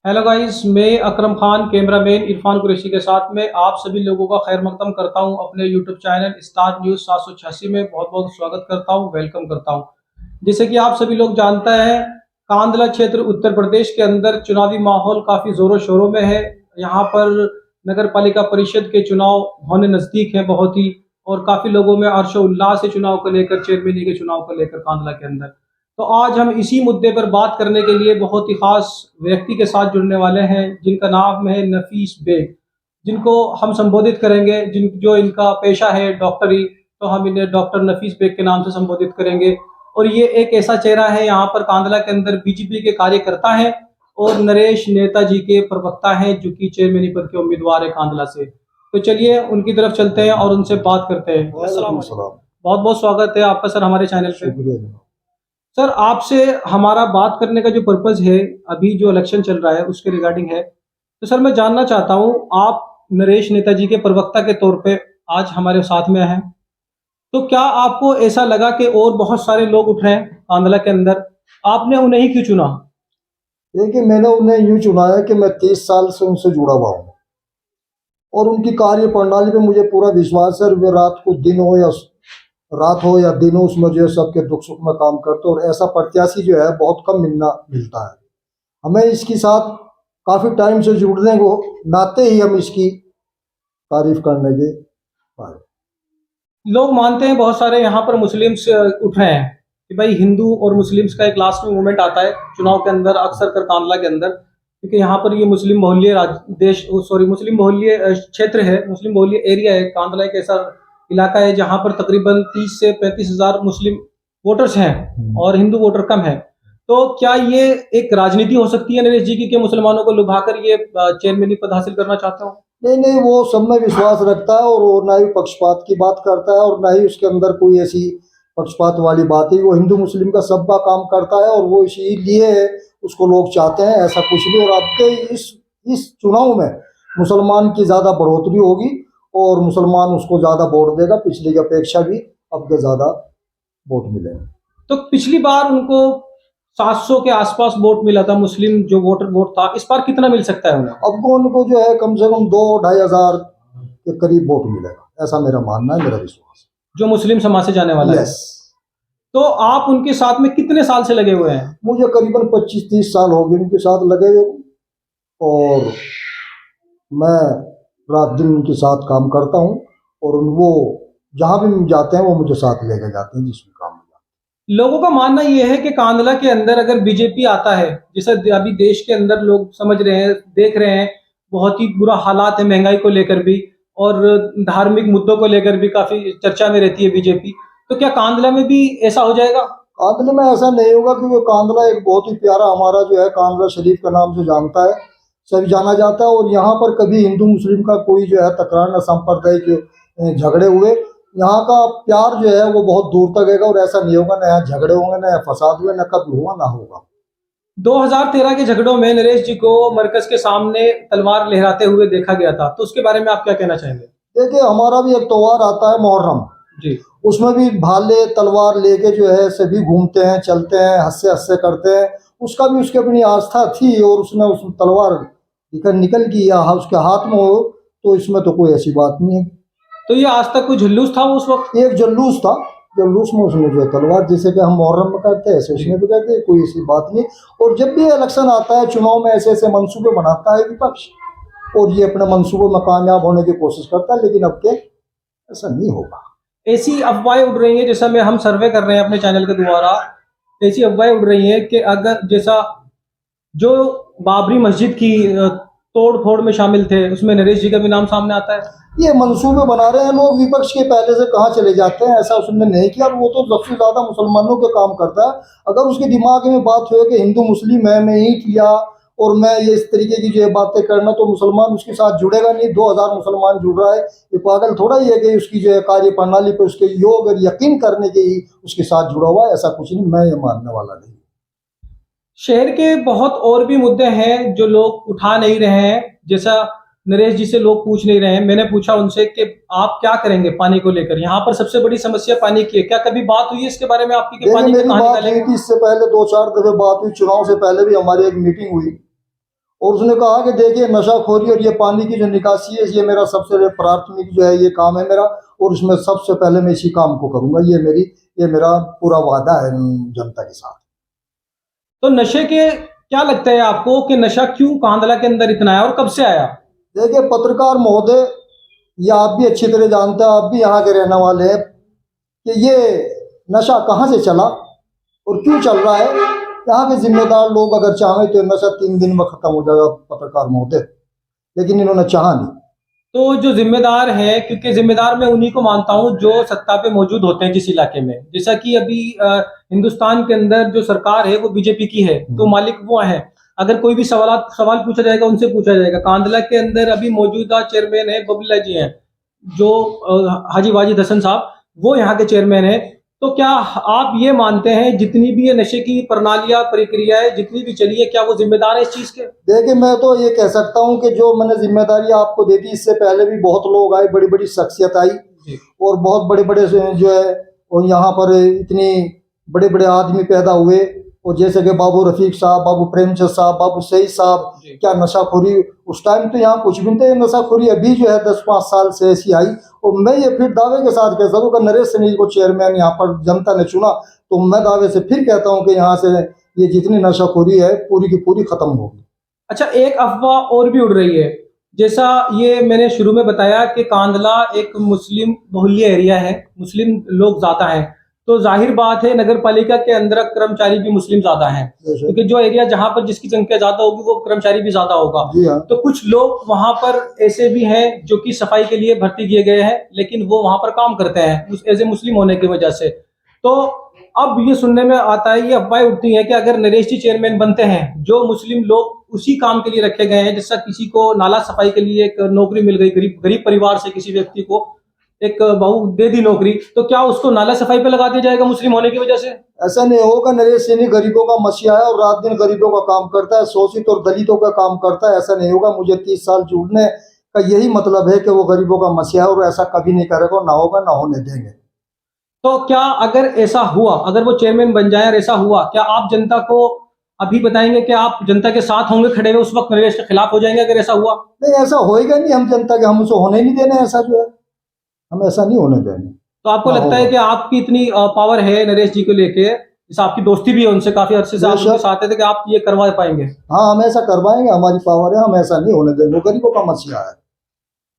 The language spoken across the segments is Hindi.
हेलो गाइस, मैं अकरम खान कैमरामैन इरफान कुरैशी के साथ में आप सभी लोगों का खैर मकदम करता हूं। अपने यूट्यूब चैनल स्टार न्यूज़ 786 में बहुत बहुत स्वागत करता हूं, वेलकम करता हूं। जैसे कि आप सभी लोग जानते हैं, कांधला क्षेत्र उत्तर प्रदेश के अंदर चुनावी माहौल काफ़ी ज़ोरों शोरों में है। यहाँ पर नगर पालिका परिषद के चुनाव होने नज़दीक हैं बहुत ही, और काफ़ी लोगों में हर्षोल्लास है चुनाव को लेकर, चेयरमैनी के चुनाव को लेकर कांधला के अंदर। तो आज हम इसी मुद्दे पर बात करने के लिए बहुत ही खास व्यक्ति के साथ जुड़ने वाले हैं, जिनका नाम है नफीस बेग, जिनको हम संबोधित करेंगे। जो इनका पेशा है डॉक्टरी, तो हम इन्हें डॉक्टर नफीस बेग के नाम से संबोधित करेंगे। और ये एक ऐसा चेहरा है यहाँ पर कांधला के अंदर, बीजेपी के कार्यकर्ता है और नरेश नेताजी के प्रवक्ता हैं, जो कि चेयरमैनी पद के उम्मीदवार है कांधला से। तो चलिए उनकी तरफ चलते हैं और उनसे बात करते हैं। बहुत बहुत स्वागत है आपका सर हमारे चैनल पे। सर, आपसे हमारा बात करने का जो पर्पज है, अभी जो इलेक्शन चल रहा है उसके रिगार्डिंग है। तो सर मैं जानना चाहता हूँ, आप नरेश नेताजी के प्रवक्ता के तौर पे आज हमारे साथ में हैं, तो क्या आपको ऐसा लगा कि और बहुत सारे लोग उठ रहे हैं कांधला के अंदर, आपने उन्हें ही क्यों चुना? देखिए, मैंने उन्हें यूं चुना है कि मैं 30 साल से उनसे जुड़ा हुआ हूँ और उनकी कार्य प्रणाली पे मुझे पूरा विश्वास है। वे रात हो या दिन हो, उसमें जो है सबके दुख सुख में काम करते, और ऐसा प्रत्याशी जो है बहुत कम मिलता है हमें। इसके साथ काफी टाइम से जुड़ने को नाते ही हम इसकी तारीफ करने के पाए। लोग मानते हैं, बहुत सारे यहाँ पर मुस्लिम्स उठ रहे हैं कि भाई हिंदू और मुस्लिम्स का एक लास्ट में मूवमेंट आता है चुनाव के अंदर, अक्सर कर कांधला के अंदर, क्योंकि यहाँ पर ये मुस्लिम मुस्लिम बहुल्य क्षेत्र है, मुस्लिम बहुल्य एरिया है। कांधला एक ऐसा इलाका है जहाँ पर तकरीबन 30 से 35 हज़ार मुस्लिम वोटर्स हैं और हिंदू वोटर कम है। तो क्या ये एक राजनीति हो सकती है नरेश जी की, कि मुसलमानों को लुभाकर ये चेयरमैनी पद हासिल करना चाहते हो? नहीं नहीं, वो सब में विश्वास रखता है और वो ना ही पक्षपात की बात करता है और ना ही उसके अंदर कोई ऐसी पक्षपात वाली बात है। वो हिंदू मुस्लिम का सबका काम करता है और वो इसीलिए उसको लोग चाहते हैं, ऐसा कुछ नहीं। और आपके इस चुनाव में मुसलमान की ज्यादा बढ़ोतरी होगी और मुसलमान उसको ज्यादा वोट देगा, पिछली की अपेक्षा भी अब के ज्यादा वोट मिलेंगे। तो पिछली बार उनको 700 के आसपास वोट मिला था, मुस्लिम जो वोट था। इस बार कितना मिल सकता है उन्हें? अब को उनको जो है कम से कम 2-2.5 हज़ार के करीब वोट मिलेगा, ऐसा मेरा मानना है, मेरा विश्वास। जो मुस्लिम समाज से जाने वाला है। तो आप उनके साथ में कितने साल से लगे हुए हैं? मुझे करीबन 25-30 साल हो गए उनके साथ लगे हुए और मैं रात दिन उनके साथ काम करता हूँ और वो जहाँ भी जाते हैं वो मुझे साथ लेके जाते हैं जिसमें काम में। लोगों का मानना यह है कि कांधला के अंदर अगर बीजेपी आता है, जैसे अभी देश के अंदर लोग समझ रहे हैं, देख रहे हैं, बहुत ही बुरा हालात है महंगाई को लेकर भी और धार्मिक मुद्दों को लेकर भी काफी चर्चा में रहती है बीजेपी। तो क्या कांधला में भी ऐसा हो जाएगा? कांधला में ऐसा नहीं होगा, क्योंकि कांधला एक बहुत ही प्यारा हमारा जो है कांधला शरीफ के नाम से जानता है, सभी जाना जाता है। और यहाँ पर कभी हिंदू मुस्लिम का कोई जो है तकरार न सांप्रदायिक झगड़े हुए। यहाँ का प्यार जो है वो बहुत दूर तक है और ऐसा नहीं होगा, न यहाँ झगड़े होंगे, न फसाद हुए, न कभी हुआ, ना होगा। 2013 के झगड़ों में नरेश जी को मरकज के सामने तलवार लहराते हुए देखा गया था, तो उसके बारे में आप क्या कहना चाहेंगे? देखिए, हमारा भी एक त्योहार आता है मुहर्रम जी, उसमें भी भाले तलवार लेके जो है सभी घूमते हैं, चलते हैं, हंसे हंसे करते हैं। उसका भी उसकी अपनी आस्था थी और उसने उस तलवार निकल गई या उसके हाथ में हो, तो इसमें तो कोई ऐसी बात नहीं है। तो ये आज तक कोई जुलूस था उस वक्त? एक जुलूस था, जुलूस में उसने जो है तलवार, जैसे कि हम मुहर्रम में करते हैं ऐसे उसमें भी करते हैं, कोई ऐसी बात नहीं। और जब भी इलेक्शन आता है, चुनाव में ऐसे ऐसे मंसूबे बनाता है विपक्ष और ये अपने मंसूबों में कामयाब होने की कोशिश करता है, लेकिन अब के ऐसा नहीं होगा। ऐसी अफवाहें उड़ रही हैं, जैसा में हम सर्वे कर रहे हैं अपने चैनल के द्वारा, ऐसी अफवाहें उड़ रही हैं कि अगर जैसा जो बाबरी मस्जिद की तोड़ फोड़ में शामिल थे, उसमें नरेश जी का भी नाम सामने आता है। ये मंसूबे बना रहे हैं लोग विपक्ष के, पहले से कहाँ चले जाते हैं, ऐसा उसने नहीं किया। वो तो सबसे ज्यादा मुसलमानों के काम करता है। अगर उसके दिमाग में बात हो कि हिंदू मुस्लिम है, मैं यही किया और मैं ये इस तरीके की जो बातें करना, तो मुसलमान उसके साथ जुड़ेगा नहीं। 2000 मुसलमान जुड़ रहा है, ये पागल थोड़ा ही है कि उसकी जो है कार्य प्रणाली पर उसके योग और यकीन करने के ही उसके साथ जुड़ा हुआ है, ऐसा कुछ नहीं, मैं ये मानने वाला नहीं। शहर के बहुत और भी मुद्दे हैं जो लोग उठा नहीं रहे हैं, जैसा नरेश जी से लोग पूछ नहीं रहे हैं। मैंने पूछा उनसे कि आप क्या करेंगे पानी को लेकर, यहाँ पर सबसे बड़ी समस्या पानी की है, क्या कभी बात हुई है इसके बारे में आपकी कि पानी मेरी बात हुई थी इससे पहले 2-4 दफे बात हुई, चुनाव से पहले भी हमारी एक मीटिंग हुई और उसने कहा कि देखिए नशाखोरी और ये पानी की जो निकासी है ये मेरा सबसे प्राथमिक जो है ये काम है मेरा, और उसमें सबसे पहले मैं इसी काम को करूंगा। ये मेरा पूरा वादा है जनता के साथ। तो नशे के क्या लगता है आपको कि नशा क्यों कांधला के अंदर इतना आया और कब से आया? देखिए पत्रकार महोदय, ये आप भी अच्छी तरह जानते हैं, आप भी यहाँ के रहने वाले हैं, कि ये नशा कहाँ से चला और क्यों चल रहा है। यहाँ के जिम्मेदार लोग अगर चाहें तो नशा 3 दिन में खत्म हो जाएगा पत्रकार महोदय, लेकिन इन्होंने चाहा नहीं। तो जो जिम्मेदार है, क्योंकि जिम्मेदार मैं उन्हीं को मानता हूं जो सत्ता पे मौजूद होते हैं जिस इलाके में। जैसा कि अभी हिंदुस्तान के अंदर जो सरकार है वो बीजेपी की है, तो मालिक वो है। अगर कोई भी सवाल पूछा जाएगा उनसे पूछा जाएगा। कांधला के अंदर अभी मौजूदा चेयरमैन है बबीला जी हैं, जो हाजी वाजिद हसन साहब, वो यहाँ के चेयरमैन है। तो क्या आप ये मानते हैं जितनी भी ये नशे की प्रणालियां प्रक्रियाएं जितनी भी चली है, क्या वो जिम्मेदार है इस चीज के? देखिए मैं तो ये कह सकता हूँ कि जो मैंने जिम्मेदारी आपको दे दी, इससे पहले भी बहुत लोग आए, बड़ी बड़ी शख्सियत आई और बहुत बड़े बड़े जो है और यहाँ पर इतनी बड़े बड़े आदमी पैदा हुए, और जैसे कि बाबू रफीक साहब, बाबू प्रेमचंद साहब, बाबू सईद साहब, क्या नशाखोरी उस टाइम तो यहाँ कुछ भी नहीं था। नशाखोरी अभी जो है 10-5 साल से ऐसी आई। और मैं ये फिर दावे के साथ कह सकूँ कि नरेश सैनी को चेयरमैन यहाँ पर जनता ने चुना, तो मैं दावे से फिर कहता हूँ कि यहाँ से ये जितनी नशाखोरी है पूरी की पूरी खत्म होगी। अच्छा, एक अफवाह और भी उड़ रही है, जैसा ये मैंने शुरू में बताया कि कांधला एक मुस्लिम बहुल्य एरिया है, मुस्लिम लोग ज्यादा हैं। तो जाहिर बात है नगर पालिका के अंदर कर्मचारी भी मुस्लिम ज्यादा हैं, क्योंकि जो एरिया जहां पर जिसकी संख्या ज्यादा होगी वो कर्मचारी भी ज्यादा होगा। तो कुछ लोग वहां पर ऐसे भी हैं जो कि सफाई के लिए भर्ती किए गए हैं, लेकिन वो वहां पर काम करते हैं एज ए मुस्लिम होने की वजह से। तो अब ये सुनने में आता है, ये अफवाहें उठती हैं कि अगर नरेश जी चेयरमैन बनते हैं, जो मुस्लिम लोग उसी काम के लिए रखे गए हैं, जैसा किसी को नाला सफाई के लिए एक नौकरी मिल गई, गरीब परिवार से किसी व्यक्ति को एक बहू दे दी नौकरी, तो क्या उसको नाला सफाई पे लगा दिया जाएगा मुस्लिम होने की वजह से? ऐसा नहीं होगा। नरेश सैनी गरीबों का मसीहा है और रात दिन गरीबों का काम करता है, शोषित और दलितों का काम करता है। ऐसा नहीं होगा। मुझे 30 साल जुड़ने का यही मतलब है कि वो गरीबों का मसीहा है और ऐसा कभी नहीं करेगा, ना होगा, ना होने देंगे। तो क्या अगर ऐसा हुआ, अगर वो चेयरमैन बन जाए और ऐसा हुआ, क्या आप जनता को अभी बताएंगे कि आप जनता के साथ होंगे खड़े हुए, उस वक्त नरेश के खिलाफ हो जाएंगे अगर ऐसा हुआ? नहीं, ऐसा होएगा नहीं। हम जनता के, हम उसे होने नहीं देना, ऐसा जो है हम ऐसा नहीं होने देंगे। तो आपको लगता है कि आपकी इतनी पावर है नरेश जी को लेके, जैसे आपकी दोस्ती भी है उनसे, काफी अरसे से आप उनके साथ थे, कि आप ये करवा पाएंगे? हाँ, हम ऐसा करवाएंगे, हमारी पावर है, हम ऐसा नहीं होने देंगे। गरीबों का मसीहा है।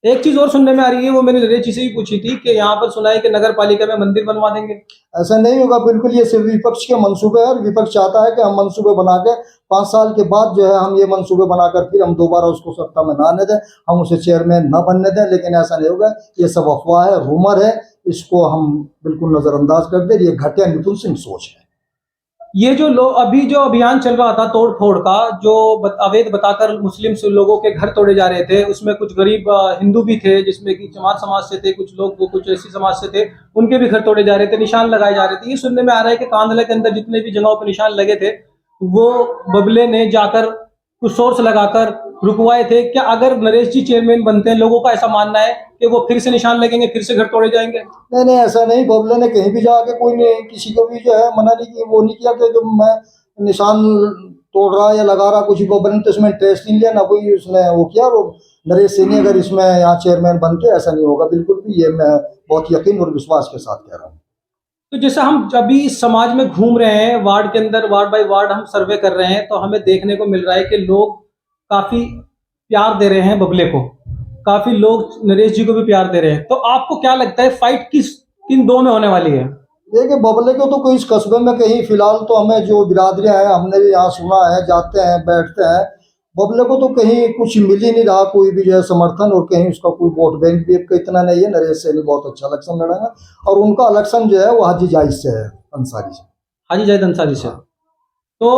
एक चीज और सुनने में आ रही है, वो मैंने नरेश जी से ही पूछी थी, कि यहाँ पर सुना है कि नगर पालिका में मंदिर बनवा देंगे। ऐसा नहीं होगा, बिल्कुल। ये सिर्फ विपक्ष के मंसूबे है और विपक्ष चाहता है कि हम मंसूबे बना के 5 साल के बाद जो है हम ये मंसूबे बनाकर फिर हम दोबारा उसको सत्ता में ना आने दें, हम उसे चेयरमैन न बनने दें। लेकिन ऐसा नहीं होगा। ये सब अफवाह है, रूमर है, इसको हम बिल्कुल नजरअंदाज कर दें। ये घटिया निपुण सिंह सोच है। ये जो लोग अभी जो अभियान चल रहा था तोड़ फोड़ का, जो अवैध बताकर मुस्लिम से लोगों के घर तोड़े जा रहे थे, उसमें कुछ गरीब हिंदू भी थे, जिसमें कि जमात समाज से थे कुछ लोग, वो कुछ ऐसी समाज से थे, उनके भी घर तोड़े जा रहे थे, निशान लगाए जा रहे थे। ये सुनने में आ रहा है कि कांधला के अंदर जितने भी जगहों पर निशान लगे थे वो बबले ने जाकर कुछ सोर्स लगाकर रुकवाए थे। क्या अगर नरेश जी चेयरमैन बनते हैं, लोगों का ऐसा मानना है कि वो फिर से निशान लगेंगे, फिर से घर तोड़े जाएंगे? नहीं नहीं, ऐसा नहीं। बबले ने कहीं भी जाके कोई नहीं, किसी को भी जो है मना नहीं किया, वो नहीं किया कि जो मैं निशान तोड़ रहा या लगा रहा कुछ। बबले ने तो इसमें इंटरेस्ट नहीं लिया, ना कोई उसने वो किया। और नरेश सैनी अगर इसमें यहाँ चेयरमैन बनते, ऐसा नहीं होगा बिल्कुल भी। ये मैं बहुत यकीन और विश्वास के साथ कह रहा हूँ। तो जैसे हम अभी इस समाज में घूम रहे हैं, वार्ड के अंदर वार्ड बाय वार्ड हम सर्वे कर रहे हैं, तो हमें देखने को मिल रहा है कि लोग काफी प्यार दे रहे हैं बबले को, काफी लोग नरेश जी को भी प्यार दे रहे हैं। तो आपको क्या लगता है फाइट किन दो में होने वाली है? देखिए बबले को तो कोई इस कस्बे में कहीं फिलहाल तो हमें जो बिरादरियां हैं, हमने भी यहाँ सुना है, जाते हैं बैठते हैं, बबले को तो कहीं कुछ मिल ही नहीं रहा, कोई भी जो है समर्थन, और कहीं उसका कोई वोट बैंक भी इतना नहीं है। नरेश सैनी बहुत अच्छा इलेक्शन लड़ेगा और उनका इलेक्शन जो है वो हाजी जाहिद से है, अंसारी से। हाजी जाहिद अंसारी से। तो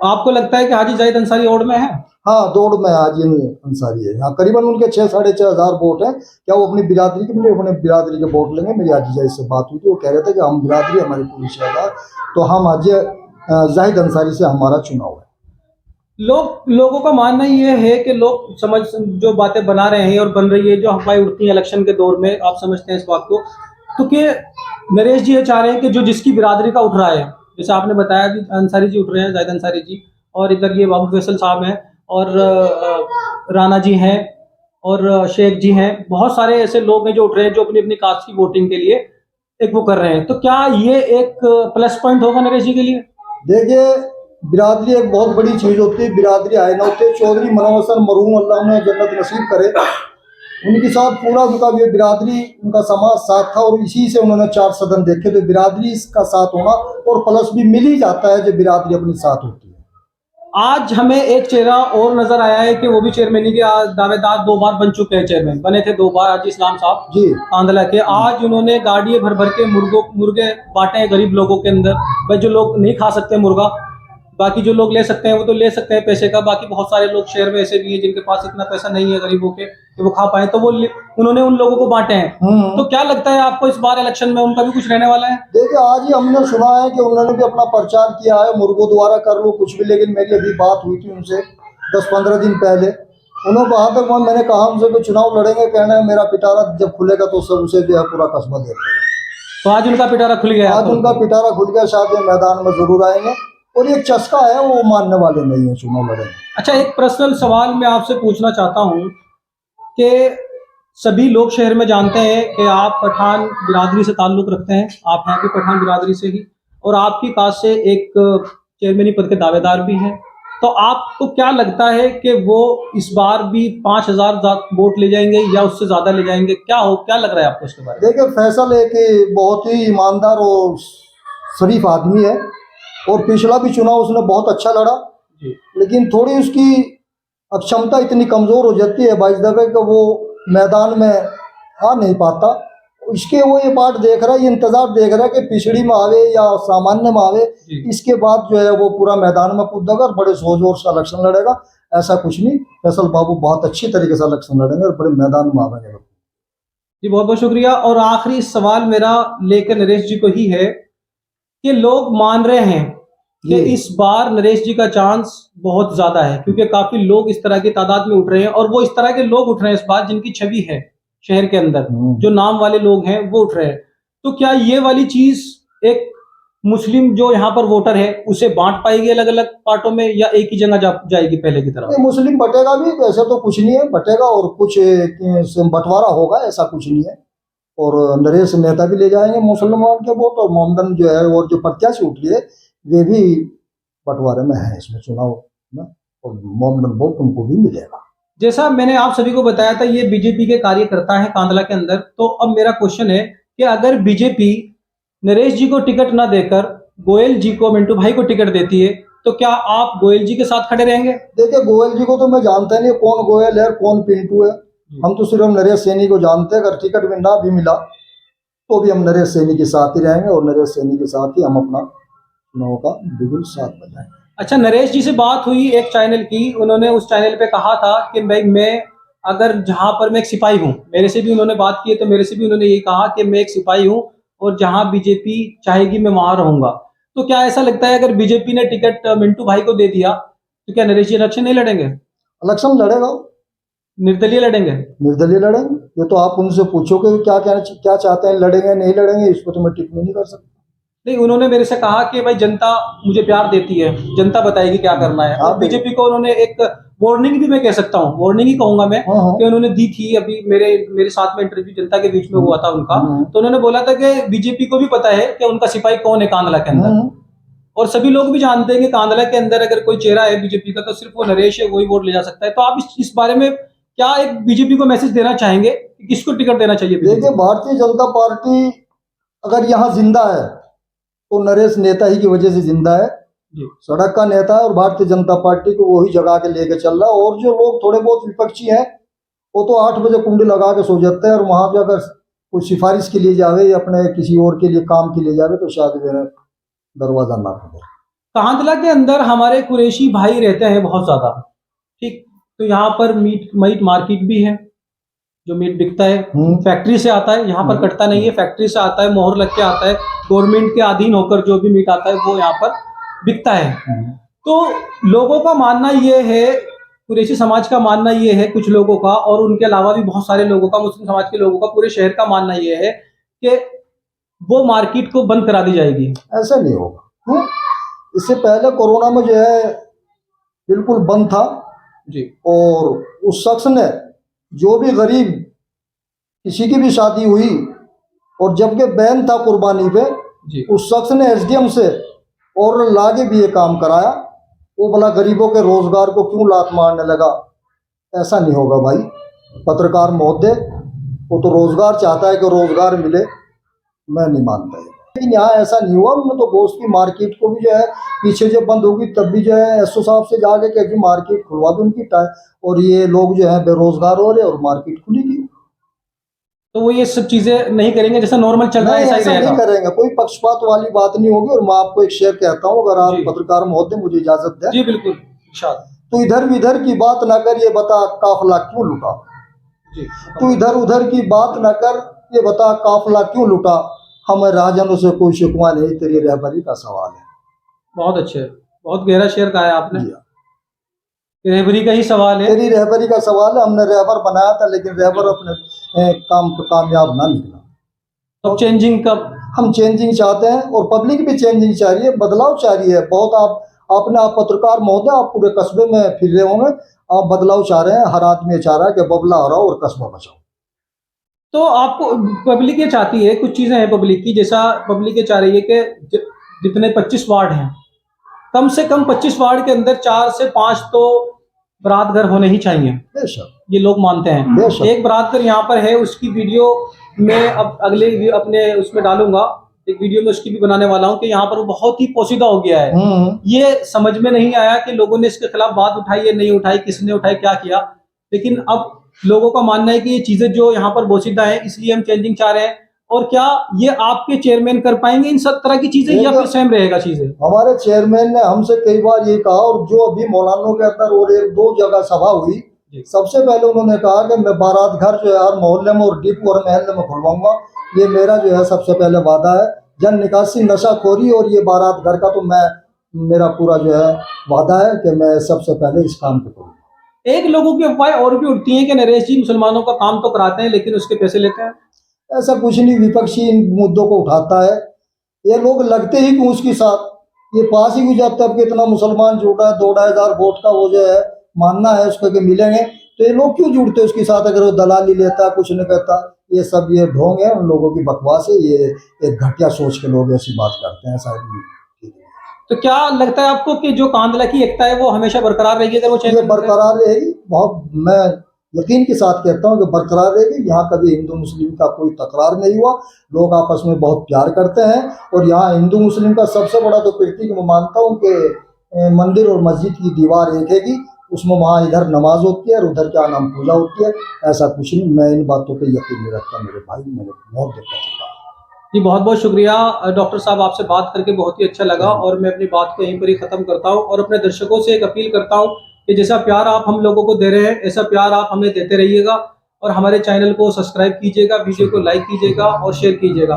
आपको लगता है कि हाजी जाहिद अंसारी ओड में है? हाँ, दौड़ में हाजी अंसारी है। यहाँ करीबन उनके 6-6.5 वोट हैं। क्या वो अपनी बिरादरी के, अपने बिरादरी के वोट लेंगे? मेरी हाजी जाहिद से बात हुई थी, वो कह रहे थे कि हम बिरादरी, हमारी पूरी शहदार, तो हम हाजी जाहिद अंसारी से हमारा चुनाव है। लोगों का मानना ये है कि लोग जो बातें बना रहे हैं और बन रही है, जो अफवाहें उठती हैं इलेक्शन के दौर में, आप समझते हैं इस बात को, तो कि नरेश जी ये चाह रहे हैं कि जो जिसकी बिरादरी का उठ रहा है, जैसे आपने बताया कि अंसारी जी उठ रहे हैं, जाहिद अंसारी जी, और इधर ये बाबू फैसल साहब हैं, और राणा जी हैं और शेख जी हैं, बहुत सारे ऐसे लोग हैं जो उठ रहे हैं जो अपनी अपनी कास्ट की वोटिंग के लिए एक वो कर रहे हैं। तो क्या ये एक प्लस पॉइंट होगा नरेश जी के लिए? देखिए, बिरादरी एक बहुत बड़ी चीज होती है, बिरादरी आए ना होते। चौधरी मनोहर हसन मरहूम, अल्लाह उन्हें जन्नत नसीब करे, उनके साथ पूरा उनका ये बिरादरी, उनका समाज साथ था और इसी से उन्होंने 4 सदन देखे। तो बिरादरी का साथ होना और प्लस भी मिल ही जाता है जब बिरादरी अपने साथ होती है। आज हमें एक चेहरा और नजर आया है कि वो भी चेयरमैन के दावेदार 2 बार बन चुके हैं, चेयरमैन बने थे 2 बार हाजी इस्लाम साहब जी कांदला के। आज उन्होंने गाड़ियां भर भर के मुर्गे बांटे हैं गरीब लोगों के अंदर। भाई जो लोग नहीं खा सकते मुर्गा, बाकी जो लोग ले सकते हैं वो तो ले सकते हैं पैसे का, बाकी बहुत सारे लोग शहर में ऐसे भी हैं जिनके पास इतना पैसा नहीं है गरीबों के कि वो खा पाए, तो वो उन्होंने उन लोगों को बांटे हैं। तो क्या लगता है आपको इस बार इलेक्शन में उनका भी कुछ रहने वाला है? देखिए, आज ही हमने सुना है कि उन्होंने भी अपना प्रचार किया है, मुर्गों द्वारा कर लो कुछ भी। लेकिन मेरी अभी बात हुई थी उनसे 10-15 दिन पहले, उन्होंने कहा तक मैंने कहा उनसे कि चुनाव लड़ेंगे, कहना है मेरा पिटारा जब खुलेगा तो सब उसे जो है पूरा कस्बा देखेगा। तो आज उनका पिटारा खुल गया? आज उनका पिटारा खुल गया, शायद ये मैदान में जरूर आएंगे और एक चस्का है, वो मानने वाले नहीं है चुनाव लड़ेंगे। अच्छा, एक पर्सनल सवाल मैं आपसे पूछना चाहता हूँ कि सभी लोग शहर में जानते हैं कि आप पठान बिरादरी से ताल्लुक रखते हैं, आप हैं भी पठान बिरादरी से ही, और आपकी कास्ट से एक चेयरमैनी पद के दावेदार भी हैं। तो आपको क्या लगता है कि वो इस बार भी 5000 वोट ले जाएंगे या उससे ज्यादा ले जाएंगे? क्या लग रहा है आपको इसके बारे में? देखिए, फैसल एक बहुत ही ईमानदार और शरीफ आदमी है और पिछला भी चुनाव उसने बहुत अच्छा लड़ा जी। लेकिन थोड़ी उसकी अक्षमता इतनी कमजोर हो जाती है बाइस दफे कि वो मैदान में आ नहीं पाता। इसके वो ये बात देख रहा है, ये इंतजार देख रहा है कि पिछड़ी में आवे या सामान्य में आवे, इसके बाद जो है वो पूरा मैदान में कूदेगा और बड़े जोर से इलेक्शन लड़ेगा। ऐसा कुछ नहीं, फैसल बाबू बहुत अच्छी तरीके से इलेक्शन लड़ेंगे और बड़े मैदान में आवेंगे। जी, बहुत बहुत शुक्रिया। और आखिरी सवाल मेरा लेकर नरेश जी को ही है कि लोग मान रहे हैं कि इस बार नरेश जी का चांस बहुत ज्यादा है, क्योंकि काफी लोग इस तरह की तादाद में उठ रहे हैं और वो इस तरह के लोग उठ रहे हैं इस बार जिनकी छवि है शहर के अंदर, जो नाम वाले लोग हैं वो उठ रहे हैं। तो क्या ये वाली चीज एक मुस्लिम जो यहाँ पर वोटर है उसे बांट पाएगी अलग अलग पार्टों में, या एक ही जगह जाएगी पहले की तरह? मुस्लिम बटेगा भी, ऐसा तो कुछ नहीं है, बटेगा और कुछ बंटवारा होगा, ऐसा कुछ नहीं है। और नरेश नेता भी ले जाएंगे मुसलमान के वोट, और मोमडन जो है और जो प्रत्याशी उठ रही है वे भी बंटवारे में है इसमें चुनाव में, और मोमडन वोट उनको भी मिलेगा। जैसा मैंने आप सभी को बताया था, ये बीजेपी के कार्यकर्ता है कांदला के अंदर। तो अब मेरा क्वेश्चन है कि अगर बीजेपी नरेश जी को टिकट ना देकर गोयल जी को, मिंटू भाई को टिकट देती है, तो क्या आप गोयल जी के साथ खड़े रहेंगे? देखिए, गोयल जी को तो मैं जानता नहीं कौन गोयल है कौन पिंटू है, हम तो सिर्फ नरेश सैनी को जानते हैं। अगर टिकट में ना भी मिला तो भी हम नरेश सैनी के साथ ही रहेंगे और नरेश सैनी के साथ ही हम अपना चुनाव का बिल्कुल साथ बजाएंगे। अच्छा, नरेश जी से बात हुई एक चैनल की, उन्होंने उस चैनल पे कहा था कि भाई मैं अगर जहां पर मैं एक सिपाही हूं, मेरे से भी उन्होंने बात की है तो मेरे से भी उन्होंने ये कहा कि मैं एक सिपाही हूं और जहां बीजेपी चाहेगी मैं वहां रहूंगा। तो क्या ऐसा लगता है अगर बीजेपी ने टिकट मिंटू भाई को दे दिया तो क्या नरेश जी इलेक्शन नहीं लड़ेंगे? इलेक्शन लड़ेगा, निर्दलीय लड़ेंगे? निर्दलीय लड़ेंगे। ये तो आप उनसे पूछोगे क्या चाहते हैं, लड़ेंगे नहीं लड़ेंगे, इसको तो मैं टिप्पणी नहीं कर सकता। नहीं, उन्होंने मेरे से कहा कि भाई जनता मुझे प्यार देती है, जनता बताएगी क्या करना है। और बीजेपी को उन्होंने एक वार्निंग भी, मैं कह सकता हूँ वार्निंग ही कहूंगा मैं, कि उन्होंने दी थी। अभी मेरे साथ में इंटरव्यू जनता के बीच में हुआ था उनका, तो उन्होंने बोला था कि बीजेपी को भी पता है कि उनका सिपाही कौन है कांदला के अंदर, और सभी लोग भी जानते हैं कि कांदला के अंदर अगर कोई चेहरा है बीजेपी का तो सिर्फ वो नरेश है, वही वोट ले जा सकता है। तो आप इस बारे में क्या एक बीजेपी को मैसेज देना चाहेंगे, किसको टिकट देना चाहिए? देखिए, भारतीय जनता पार्टी अगर यहाँ जिंदा है तो नरेश नेता ही की वजह से जिंदा है, सड़क का नेता है और भारतीय जनता पार्टी को वही जगा के लेके चल रहा है। और जो लोग थोड़े बहुत विपक्षी हैं वो तो 8 बजे कुंडी लगा के सो जाते हैं, और वहां पे अगर कोई सिफारिश के लिए जावे या अपने किसी और के लिए काम के लिए जावे तो शायद मेरा दरवाजा ना खुले। कांदला के अंदर हमारे कुरैशी भाई रहते हैं बहुत ज्यादा, ठीक, तो यहाँ पर मीट मार्केट भी है, जो मीट बिकता है फैक्ट्री से आता है, यहाँ पर कटता नहीं है, फैक्ट्री से आता है, मोहर लग के आता है, गवर्नमेंट के अधीन होकर जो भी मीट आता है वो यहाँ पर बिकता है। तो लोगों का मानना ये है, कुरैशी समाज का मानना ये है, कुछ लोगों का, और उनके अलावा भी बहुत सारे लोगों का, मुस्लिम समाज के लोगों का, पूरे शहर का मानना ये है कि वो मार्केट को बंद करा दी जाएगी। ऐसा नहीं होगा। इससे पहले कोरोना में जो है बिल्कुल बंद था, जी और उस शख्स ने जो भी गरीब किसी की भी शादी हुई और जबकि बैन था कुर्बानी पे, जी उस शख्स ने एसडीएम से और लागे भी ये काम कराया। वो भला गरीबों के रोजगार को क्यों लात मारने लगा? ऐसा नहीं होगा भाई। पत्रकार महोदय वो तो रोजगार चाहता है कि रोजगार मिले, मैं नहीं मानता है। लेकिन यहाँ ऐसा नहीं हुआ। उन्होंने तो गोश्त की मार्केट को भी जो है पीछे जब बंद होगी तब भी जो है एसओ साहब से जाके कह जी मार्केट खुलवा दो उनकी टाइम, और ये लोग जो है बेरोजगार हो रहे और मार्केट खुलेगी। तो वो ये सब चीजें नहीं करेंगे, जैसा नॉर्मल चल रहा है नहीं, ऐसा ही ऐसा नहीं रहेगा। करेंगे। कोई पक्षपात वाली बात नहीं होगी। और मैं आपको एक शेर कहता हूँ, अगर आप जी पत्रकार महोदय मुझे इजाजत दें। जी बिल्कुल इरशाद। तू इधर उधर की बात ना कर, ये बता काफिला क्यों लुटा। जी तू इधर उधर की बात ना कर, ये बता काफिला क्यों लुटा। हमें राजनों से कोई शिकवा नहीं, तेरी रहबरी का सवाल है। बहुत अच्छे, बहुत गहरा शेर कहा है आपने। जी हाँ। रहबरी का ही सवाल है। तेरी रहबरी का सवाल है। हमने रहबर बनाया था लेकिन रहबर अपने काम पर कामयाब ना निकला। अब चेंजिंग कब? हम चेंजिंग चाहते हैं और पब्लिक भी चेंजिंग चाह रही है, बदलाव चाह रही है बहुत। आप पत्रकार महोदय आप पूरे कस्बे में फिर रहे होंगे, आप बदलाव चाह रहे हैं। हर आदमी चाह रहा है कि बबला हो रहा हो और कस्बा बचाओ। तो आपको पब्लिक ये चाहती है, कुछ चीजें हैं पब्लिक की, जैसा पब्लिक ये चाह रही है कि जितने 25 वार्ड हैं, कम से कम 25 वार्ड के अंदर 4 से 5 तो बारात घर होने ही चाहिए। बेशक ये लोग मानते हैं। बेशक। एक बारात घर यहाँ पर है, उसकी वीडियो मैं अब अगले अपने उसमें डालूंगा। एक वीडियो में उसकी भी बनाने वाला हूँ कि यहाँ पर वो बहुत ही पोशीदा हो गया है। ये समझ में नहीं आया कि लोगों ने इसके खिलाफ बात उठाई या नहीं उठाई, किसने उठाई, क्या किया। लेकिन अब लोगों का मानना है कि ये चीजें जो यहाँ पर पोशीदा है, इसलिए हम चेंजिंग चाह रहे हैं। और क्या ये आपके चेयरमैन कर पाएंगे इन सब तरह की चीजें, या फिर सेम रहेगा चीजें? हमारे चेयरमैन ने हमसे कई बार ये कहा, और जो अभी मौलानों के अंदर और एक दो जगह सभा हुई, सबसे पहले उन्होंने कहा कि मैं बारात घर जो है हर मोहल्ले में और डिपो और महल्ले में खुलवाऊंगा। ये मेरा जो है सबसे पहले वादा है। जन निकासी, नशाखोरी और ये बारात घर का तो मेरा पूरा जो है वादा है कि मैं सबसे पहले इस काम को करूँगा। एक लोगों की अफवाहें और भी उठती हैं कि नरेश जी मुसलमानों का काम तो कराते हैं लेकिन उसके पैसे लेते हैं। ऐसा कुछ नहीं। विपक्षी इन मुद्दों को उठाता है। ये लोग लगते ही क्यों उसके साथ, ये पास ही गुजरता है। अब कितना मुसलमान जुड़ा है, 2-2,500 वोट का वो जो है मानना है उसका कि मिलेंगे, तो ये लोग क्यों जुड़ते हैं उसके साथ अगर वो दलाली लेता, कुछ नहीं करता। ये सब ये ढोंग है, उन लोगों की बकवास है। ये एक घटिया सोच के लोग ऐसी बात करते हैं। ऐसा तो क्या लगता है आपको कि जो कांधला की एकता है वो हमेशा बरकरार रहेगी अगर वो ये चेयरमैन बरकरार रहेगी। बहुत मैं यकीन के साथ कहता हूँ कि बरकरार रहेगी। यहाँ कभी हिंदू मुस्लिम का कोई तकरार नहीं हुआ। लोग आपस में बहुत प्यार करते हैं। और यहाँ हिंदू मुस्लिम का सबसे बड़ा तो प्रतीक मैं मानता हूँ कि मंदिर और मस्जिद की दीवार एक है कि उसमें वहाँ इधर नमाज होती है और उधर क्या नाम पूजा होती है। ऐसा कुछ नहीं। मैं इन बातों पर यकीन नहीं रखता मेरे भाई। मैंने बहुत देखा होता। जी बहुत बहुत शुक्रिया डॉक्टर साहब, आपसे बात करके बहुत ही अच्छा लगा। और मैं अपनी बात को यहीं पर ही खत्म करता हूँ और अपने दर्शकों से एक अपील करता हूँ कि जैसा प्यार आप हम लोगों को दे रहे हैं, ऐसा प्यार आप हमें देते रहिएगा। और हमारे चैनल को सब्सक्राइब कीजिएगा, वीडियो को लाइक कीजिएगा और शेयर कीजिएगा।